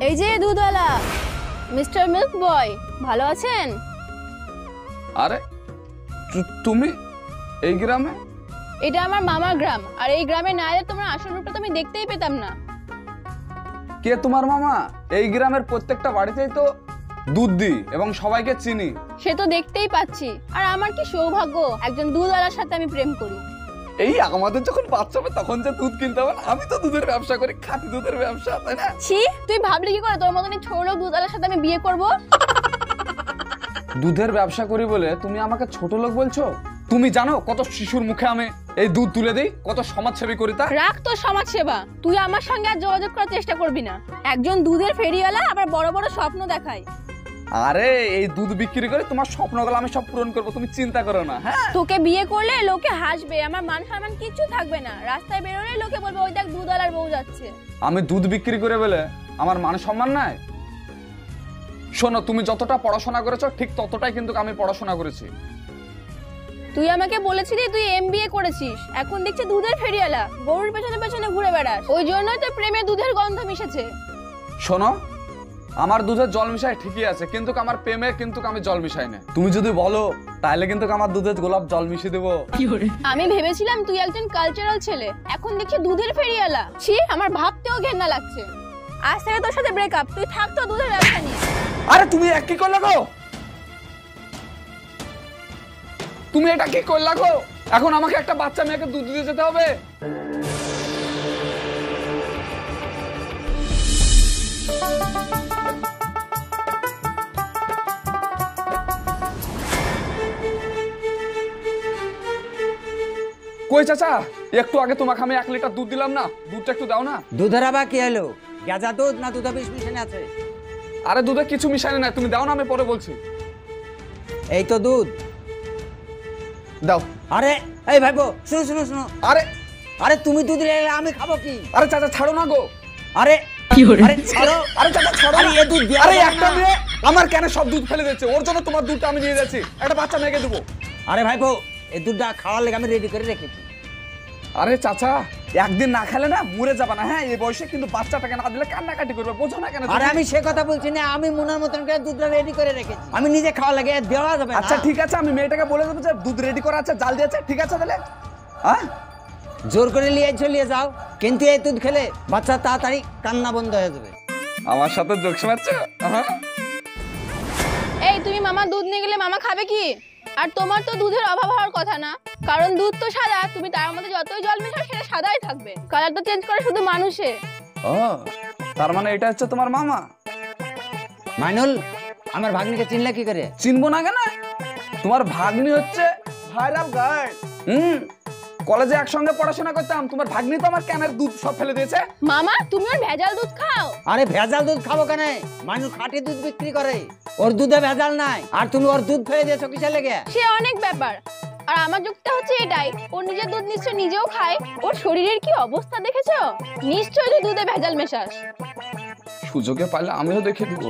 এই যে দুধওয়ালা mister milk বয়, ভালো আছেন? আরে তুমি এই গ্রামে? এটা আমার মামার গ্রাম, আর এই গ্রামে না এলে তোমার আসল রূপটা তো আমি দেখতেই পেতাম না। কে তোমার মামা? এই গ্রামের প্রত্যেকটা বাড়িতেই তো দুধ দিই এবং সবাইকে চিনি। সে তো দেখতেই পাচ্ছি, আর আমার কি সৌভাগ্য একজন দুধওয়ালার সাথে আমি প্রেম করি। এই আমাদের যখন বাচ্চা হবে তখন যে দুধ কিনতে হবে, আমি তো দুধের ব্যবসা করি, খাঁটি দুধের ব্যবসা, তাই না? ছি, তুই ভাবলি কি করে তোর মতন ছোট লোক দুধওয়ালার সাথে আমি বিয়ে করব? দুধের ব্যবসা করি বলে তুমি আমাকে ছোট লোক বলছো? তুমি জানো কত শিশুর মুখে আমি এই দুধ তুলে দিই, কত সমাজসেবী করি তা? রাখ তোর সমাজ সেবা, তুই আমার সঙ্গে আর যোগাযোগ করার চেষ্টা করবি না। একজন দুধের ফেরিওয়ালা আবার বড় বড় স্বপ্ন দেখায়। আরে এই দুধ বিক্রি করে তোমার স্বপ্নগুলো আমি সব পূরণ করবো, তুমি চিন্তা করো না। হ্যাঁ, তোকে বিয়ে করলে লোকে হাসবে, আমার মান সম্মান কিচ্ছু থাকবে না। রাস্তায় বেরোলে লোকে বলবে ওই দেখ দুধওয়ালার বউ যাচ্ছে। আমি দুধ বিক্রি করে বলে আমার মান সম্মান নাই? শোনো, তুমি যতটা পড়াশোনা করেছো ঠিক ততটাই কিন্তু আমি পড়াশোনা করেছি। তুই আমাকে বলেছিলি তুই এমবিএ করেছিস, এখন দেখছি দুধের ফেরিওয়ালা, গরুর পেছনে পেছনে ঘুরে বেড়াস। ওই জন্যই তো প্রেমে দুধের গন্ধ মিশেছে। শোনো, আমার দুধের জল মিশাই ঠিকই আছে, কিন্তু আমার প্রেমে কিন্তু আমি জল মিশাই না। তুমি যদি বলো তাহলে কিন্তু আমার দুধের গোলাপ জল মিশিয়ে দেবো। আমি ভেবেছিলাম তুই একজন কালচারাল ছেলে, এখন দেখছি দুধের ফেরিওয়ালা। ছি, আমার ভাবতেও ঘেন্না লাগছে। আজ থেকে তোর সাথে ব্রেকআপ, তুই থাক তো দুধের ব্যবসা নিয়ে। আরে তুমি এক কি করলে গো? তুমি এটা কি করলে গো? এখন আমাকে একটা বাচ্চা মেয়েকে দুধ দিতে যেতে হবে? কই চাচা, একটু আগে তোমাকে আমি 1 লিটার দুধ দিলাম না, দুধটা একটু দাও না। দুধের আবার কি হলো? গাঁজা দুধ না দুধে বিষ মিশানো আছে? আরে দুধে কিছু মিশানো না, তুমি দাও না, আমি পরে বলছি। এই তো দুধ দাও। আরে এই ভাইবো, শুনো শুনো শুনো। আরে আরে তুমি দুধ নিলে আমি খাবো কি? আরে চাচা ছাড়ো না গো। আরে আরে ছাড়ো। আরে চাচা ছাড়ো। আরে এই দুধ আরে একটা মেয়ে আমার কেন সব দুধ ফেলে দিচ্ছে, ওর জন্য তোমার দুধটা আমি নিয়ে যাচ্ছি, একটা বাচ্চা মেয়েকে দেবো। আরে ভাইবো, এই দুধটা খাওয়ার লেগে আমি রেডি করে রেখেছি। আরে চাচা, একদিন না খেলে না মরে যাবে না। হ্যাঁ, এই বয়সে কিন্তু বাচ্চাটাকে না দিলে কান্নাকাটি করবে, বোঝো না কেন? আরে আমি সে কথা বলছি না, আমি মনের মতন করে দুধটা রেডি করে রেখেছি, আমি নিজে খাওয়া লাগে দেওয়া যাবে না। আচ্ছা ঠিক আছে, আমি মেয়েটাকে বলে দেবো যে দুধ রেডি করা আছে, জাল দিয়েছে, ঠিক আছে তাহলে। হ্যাঁ, জোর করে নিয়ে চলিয়ে যাও, কিন্তু এই দুধ খেলে বাচ্চা তাড়াতাড়ি কান্না বন্ধ হয়ে যাবে। আমার সাথে জোকস মারছো? হ্যাঁ, এই তুমি মামা দুধ নিয়ে গেলে মামা খাবে কি? আর তোমার তো দুধের অভাব হওয়ার কথা না, কারণ দুধ তো সাদা, তুমি তার মধ্যে যতই জল মেশাও সেটা সাদাই থাকবে। কালারটা চেঞ্জ করে শুধু মানুষে। ও তার মানে এটা হচ্ছে তোমার মামা? মাইনুল, আমার ভাগ্নিকে চিনলে কি করে? চিনবো না কেন? তোমার ভাগ্নি হচ্ছে ভাইরাল গার্ল। কলেজে একসঙ্গে পড়াশোনা করতাম, তোমার ভাগ্নি তো আমার ক্যানের দুধ সব ফেলে দিয়েছে। মামা তুমি ওর ভেজাল দুধ খাও? আরে ভেজাল দুধ খাবো কেন? মাইনুল খাঁটি দুধ বিক্রি করে, ওর দুধে ভেজাল নাই, আর তুমি ওর দুধ ফেলে দিয়েছো কিসের লেগে? সে অনেক ব্যাপার। আর আমার যুক্তি হচ্ছে এটাই, ও নিজের দুধ নিশ্চয় নিজেও খায়, ওর শরীরের কি অবস্থা দেখেছো? নিশ্চয়ই তুই দুধে ভেজাল মেশাস। সুযোগে পাইলে আমিও দেখে দিব।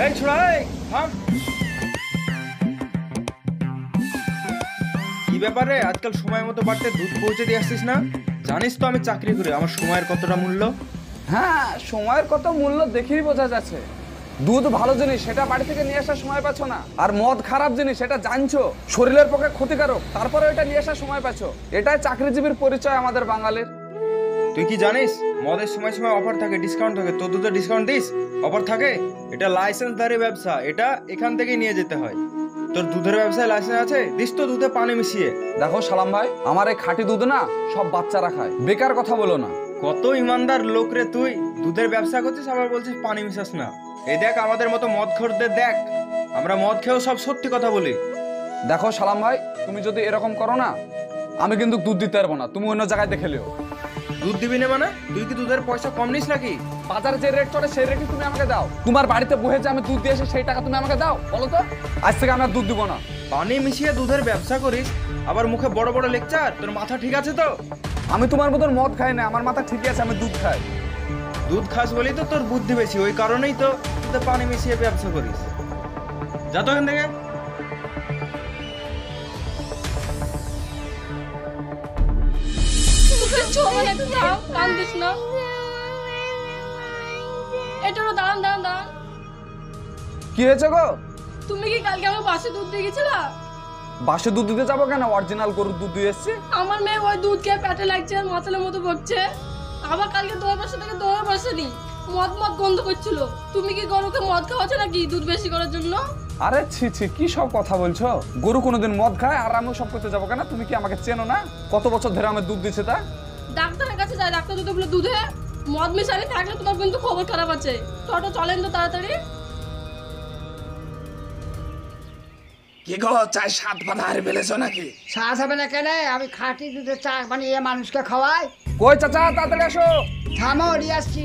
এই ছোড়াই থাম। কি ব্যাপারে আজকাল সময় মতো বাড়তে দুধ পৌঁছে দিয়ে আসছিস না? জানিস তো আমি চাকরি করি, আমার সময়ের কতটা মূল্য। হ্যাঁ, সময়ের কত মূল্য দেখেই বোঝা যাচ্ছে। দুধ ভালো জিনিস, সেটা বাড়ি থেকে নিয়ে আসার সময় পাচ্ছ না। আর মদ খারাপ জিনিস, সেটা জানছো শরীরের পক্ষে ক্ষতিকারক, তারপরে এটা নিয়ে আসার সময় পাচ্ছ। এটাই চাকরিজীবীর পরিচয় আমাদের বাঙালির। তুই কি জানিস মদের সময় সময় অফার থাকে, ডিসকাউন্ট থাকে? তোর দুধে ডিসকাউন্ট দিস, অফার থাকে? এটা লাইসেন্সধারী ব্যবসা, এটা এখান থেকেই নিয়ে যেতে হয়। তোর দুধের ব্যবসায় লাইসেন্স আছে? দিস তো দুধে পানি মিশিয়ে। দেখো সালাম ভাই, আমার এই খাঁটি দুধ না সব বাচ্চারা খায়, বেকার কথা বলো না। কত ইমানদার লোক রে তুই, দুধের ব্যবসা করছিস আবার বলছিস পানি মিশাস না। এই দেখ আমাদের মতো মদ খোরদের দেখ, আমরা মদ খেয়েও সব সত্যি কথা বলি। দেখো সালাম ভাই, তুমি যদি এরকম করো না, আমি কিন্তু দুধ দিতে পারবো না, তুমি অন্য জায়গায় দেখে লিও। দুধ দিবি না মানে? তুই কি দুধের পয়সা কম নিস নাকি? বাজারে যে রেট চলে সেই রেটই তুমি আমাকে দাও। তোমার বাড়িতে বসে যে আমি দুধ দিয়েছি সেই টাকা তুমি আমাকে দাও, বলো তো? আজ থেকে আমি আর দুধ দিব না। পানি মিশিয়ে দুধের ব্যবসা করিস, আবার মুখে বড় বড় লেকচার। তোর মাথা ঠিক আছে তো? আমি তোমার মতন মদ খাই না, আমার মাথা ঠিকই আছে, আমি দুধ খাই। দুধ খাস বলেই তো তোর বুদ্ধি বেশি, ওই কারণেই তো তুই পানি মিশিয়ে ব্যবসা করিস। যা তো এখান থেকে। কান্দিস না। এটা দাঁড়ান দাঁড়ান দাঁড়ান। কি হয়েছে গো? তুমি কি কালকে আমার বাসে দুধ দিয়ে গেছিলা? বাসে দুধ দিতে যাবো কেন? অরিজিনাল গরুর দুধ দিয়ে এসছি। আমার মেয়ে ওই দুধ খেয়ে পেটে লাগছে আর মাথার মতো বকছে। আবার কালকে দোয়ার পাশে থেকে দোয়ার পাশে নি মদ মদ গন্ধ করছিল। তুমি কি গরুকে মদ খাওয়াচ্ছ নাকি দুধ বেশি করার জন্য? আরে ছি ছি, কি সব কথা বলছো? গরু কোনোদিন মদ খায় আর আমিও সব করতে যাবো কেন? তুমি কি আমাকে চেনো না? কত বছর ধরে আমার দুধ দিচ্ছে তা? ডাক্তারের কাছে যায়, ডাক্তার যদি বলে দুধে মদ মিশালি থাকলে তোমার কিন্তু খবর খারাপ আছে। টোটো চলেন তো তাড়াতাড়ি। কি গো, চাই 7 পাতা হারে ফেলেছো নাকি? শ্বাস হবে না কেন? আমি খাঁটি দুধের চা বানিয়ে মানুষকে খাওয়াই। কই চাচা, তাড়াতাড়ি আসো। থামো, ওড়ি আসছি।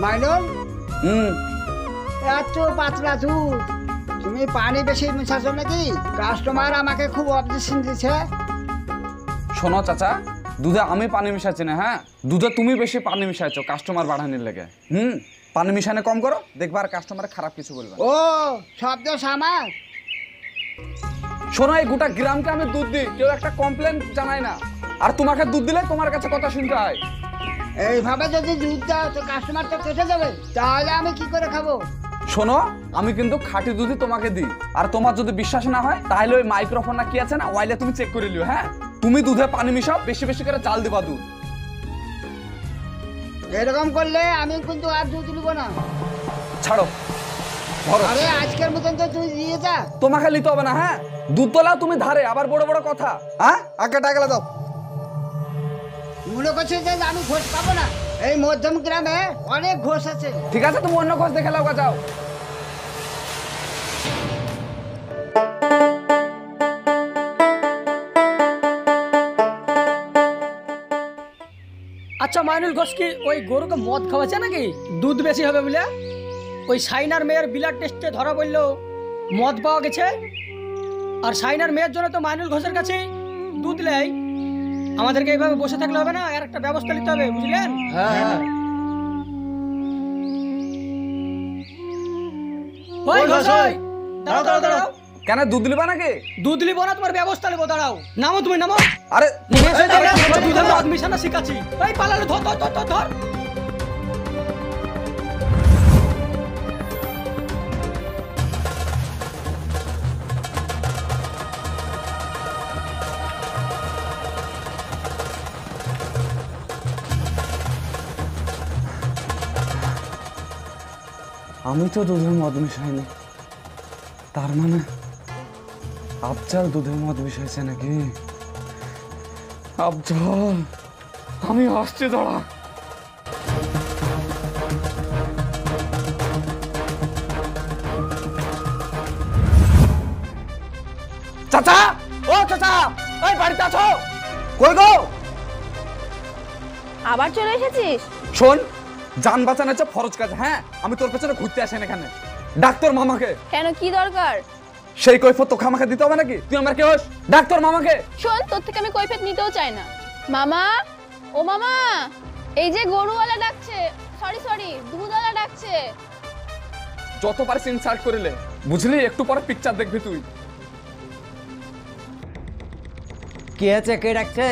মাইনুল, এত পাতলা দুধ, তুমি পানি বেশি মিশাচ্ছ নাকি? কাস্টমার আমাকে খুব অবজেকশন দিচ্ছে। শোনো চাচা, দুধে আমি পানি মিশাচ্ছি না, হ্যাঁ? দুধে তুমি বেশি পানি মিশাইছো কাস্টমার বাড়ানোর লেগে। পানি মিশানো কম করো, দেখবা আর কাস্টমার খারাপ কিছু বলবে না। ও, শব্দ আমার। শোনো, এই গোটা গ্রামকে আমি দুধ দিই, কেউ একটা কমপ্লেন জানায় না। আর তোমাকে দুধ দিলে তোমার কাছে কথা শুনতে হয়। এইভাবে যদি দুধ দাও তো কাস্টমার তো কেটে যাবে, তাহলে আমি কি করে খাবো? শোনো, আমি কিন্তু খাঁটি দুধই তোমাকে দিই। আর তোমার যদি বিশ্বাস না হয় তাহলে ওই মাইক্রোফোন না কি আছে না, ওয়াইলে তুমি চেক করে লিও। হ্যাঁ, তুমি দুধে পানি মিশাও, বেশি বেশি করে চাল দিবা দুধ। এরকম করলে আমি কিন্তু আর দুধ নিব না। ছাড়ো, ধরো। আরে আজকের মতন তো তুই দিয়ে যা। তোমাকে নিতে হবে না, হ্যাঁ? দুধ তোলাও তুমি ধারে, আবার বড় বড় কথা। হ্যাঁ, আগে টাকা দাও। মনে করছে যে আমি ঘোষ পাবো না? এই মধ্যম গ্রামে অনেক ঘোষ আছে। ঠিক আছে, তুমি অন্য খোঁজ দেখে লাও, যাও। আচ্ছা মাইনুল ঘোষ কি ওই গরুকে মদ খাওয়াচ্ছে নাকি দুধ বেশি হবে বলে? ওই সাইনার মেয়ের ব্লাড টেস্টে ধরা পড়লো মদ পাওয়া গেছে। আর সাইনার মেয়ের জন্য তো মাইনুল ঘোষের কাছে দুধ নেই। আমাদেরকে এইভাবে বসে থাকলে হবে না, আর একটা ব্যবস্থা নিতে হবে, বুঝলেন? হ্যাঁ, ওই ঘোষ, ওই দাঁড়াও দাঁড়াও দাঁড়াও। কেন দুধ নিবা নাকি? দুধ নিবো না, তোমার ব্যবস্থা নেবো। দাঁড়াও, নামো তুমি, নামো। আরে দুধে মদ মিশানো শিখাচ্ছি। এই পালালে, ধর ধর ধর ধর ধর। আমি তো দুধে মদ মিশাইনি, তার মানে আফজাল দুধে মদ মিশাইছে নাকি? আফজাল, আমি আসছি, দাঁড়া। চাচা, ও চাচা, এই বাড়িতে আছো? কই গো? আবার চলে এসেছিস? শোন, জান বাঁচানো হচ্ছে ফরজ কাজ। হ্যাঁ, আমি তোর পেছনে ঘুরতে আসেন এখানে। ডাক্তার মামাকে। কেন, কি দরকার? সেই কৈফত তোকে আমাকে দিতে হবে নাকি? তুই আমার কে হোস? ডাক্তার মামাকে। শোন, তোর থেকে আমি কৈফিয়ত নিতেও চাই না। মামা, ও মামা, এই যে গরুওয়ালা ডাকছে, সরি সরি, দুধওয়ালা ডাকছে। যত পারিস ইনসাল্ট করিলে, বুঝলি? একটু পরে পিকচার দেখবি তুই। কি আছে? কে ডাকছে?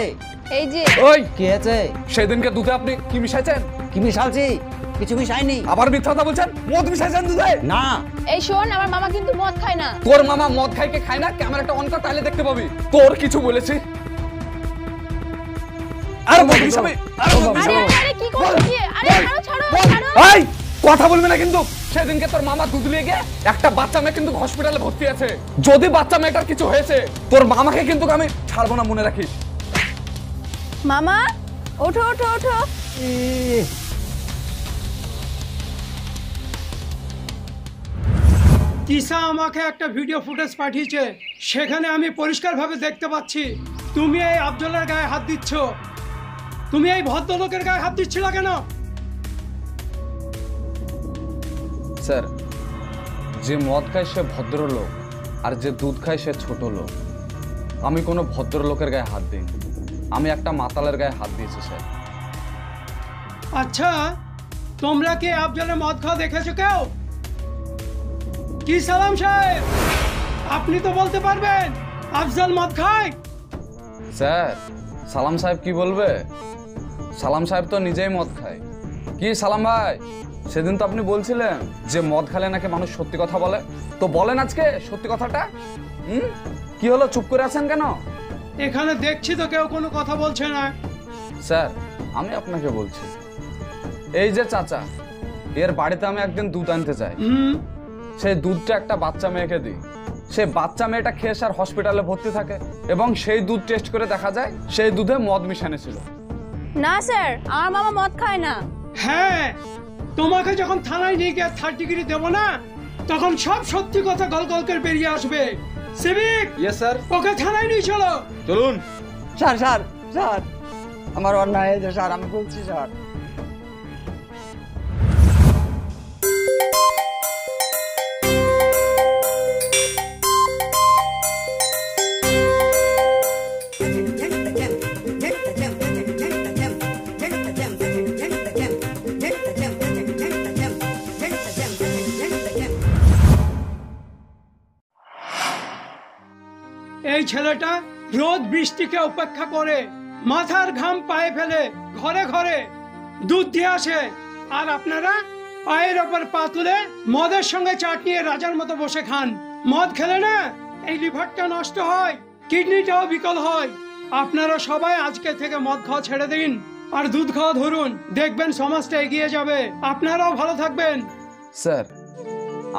এই যে। ওই, কি আছে? সেদিনকে দুধে আপনি কি মিশাইছেন? কি মিশালছি? কিছু মিশাইনি। আবার মিথ্যা কথা বলছেন। মদ মিশাইছেন দুধে? না। এই শোন, আমার মামা কিন্তু মদ খায় না। তোর মামা মদ খায় কে খায় না, ক্যামেরাটা অন কর, তাহলে দেখতে পাবি। তোর কিছু বলেছি? আরে মদ মিশাবে, আরে মদ আরে মিশাবে। আরে কি করছিস কি? আরে ছাড়ো ছাড়ো ছাড়ো। এই, কথা বলবি না কিন্তু। সেদিনকে তোর মামা দুধ নিয়ে গিয়ে একটা বাচ্চা মেয়ে কিন্তু হসপিটালে ভর্তি আছে। যদি বাচ্চা মেয়েটার কিছু হয়েছে, তোর মামাকে কিন্তু আমি ছাড়বো না, মনে রাখিস। মামা, ওঠো ওঠো ওঠো। তিশা আমাকে একটা ভিডিও ফুটেজ পাঠিয়েছে, সেখানে আমি পরিষ্কারভাবে দেখতে পাচ্ছি তুমি এই আফজলের গায়ে হাত দিচ্ছ, তুমি এই ভদ্রলোকের গায়ে হাত দিচ্ছিল কেন? স্যার, যে মদ খায় সে ভদ্রলোক, আর যে দুধ খায় সে ছোট লোক। আমি কোনো ভদ্রলোকের গায়ে হাত দিইনি, আমি একটা মাতালের গায়ে হাত দিয়েছি স্যার। আচ্ছা, তোমরা কি আফজলের মদ খাওয়া দেখেছো কেউ? কি সালাম সাহেব, আপনি তো বলতে পারবেন আফজল মদ খায়? স্যার, সালাম সাহেব কি বলবে? সালাম সাহেব তো নিজেই মদ খায়। কি সালাম ভাই, সেদিন তো আপনি বলছিলেন যে মদ খেলে নাকি মানুষ সত্যি কথা বলে, তো বলেন আজকে সত্যি কথাটা। কি হলো, চুপ করে আছেন কেন? এখানে দেখছি তো কেউ কোনো কথা বলছে না। স্যার, আমি আপনাকে বলছি, এই যে চাচা, এর বাড়িতে আমি একদিন দুধ আনতে চাই। সেই দুধটা একটা বাচ্চা মেয়েকে দিই, সেই বাচ্চা মেয়েটা খেয়ে স্যার হসপিটালে ভর্তি থাকে, এবং সেই দুধ টেস্ট করে দেখা যায় সেই দুধে মদ মিশানো ছিল। না স্যার, আমার মামা মদ খায় না। হ্যাঁ, তোমাকে যখন থানায় নিয়ে গিয়ে 3rd ডিগ্রি দেবো না, তখন সব সত্যি কথা গল গল করে বেরিয়ে আসবে। Civic, yes sir. ওকে থানায় নিয়ে চলো। চলুন। স্যার স্যার স্যার, আমার অন্যায় হয়েছে স্যার, আমি বলছি স্যার। এই ছেলেটা রোদ বৃষ্টিকে উপেক্ষা করে মাথার ঘাম পায়ে ফেলে ঘরে ঘরে দুধ দিয়ে আসে, আর আপনারা পায়ের ওপর পা তুলে মদের সঙ্গে চাটনিয়ে রাজার মতো বসে খান। মদ খেলে না এই লিভারটা নষ্ট হয়, কিডনিটাও বিকল হয়। আপনারা সবাই আজকে থেকে মদ খাওয়া ছেড়ে দিন আর দুধ খাওয়া ধরুন, দেখবেন সমাজটা এগিয়ে যাবে, আপনারাও ভালো থাকবেন। স্যার,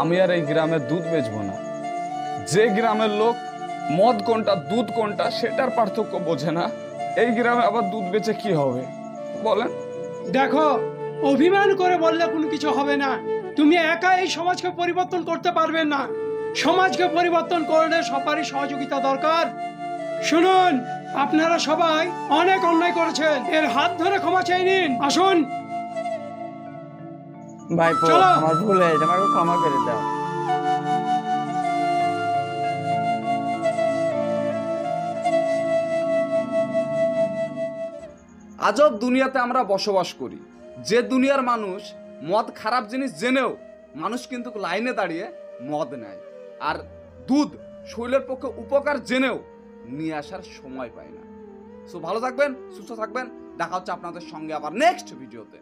আমি আর এই গ্রামে দুধ বেচবো না। যে গ্রামের লোক মদ কোনটা দুধ কোনটা সেটার পার্থক্য বোঝে না, এই গ্রামে আবার দুধ বেচে কি হবে বলেন? দেখো, অভিমান করে বললে কোনো কিছু হবে না। তুমি একা এই সমাজকে পরিবর্তন করতে পারবে না, সমাজকে পরিবর্তন করলে সবারই সহযোগিতা দরকার। শুনুন, আপনারা সবাই অনেক অন্যায় করেছেন, এর হাত ধরে ক্ষমা চেয়ে নিন। আসুন ভাইপো, চলো। আমার ভুল হয়েছে, আমাকে ক্ষমা করে দাও। আজব দুনিয়াতে আমরা বসবাস করি, যে দুনিয়ার মানুষ মদ খারাপ জিনিস জেনেও মানুষ কিন্তু লাইনে দাঁড়িয়ে মদ নেয়, আর দুধ শরীরের পক্ষে উপকার জেনেও নিয়ে আসার সময় পায় না। সো ভালো থাকবেন, সুস্থ থাকবেন, দেখা হচ্ছে আপনাদের সঙ্গে আবার নেক্সট ভিডিওতে।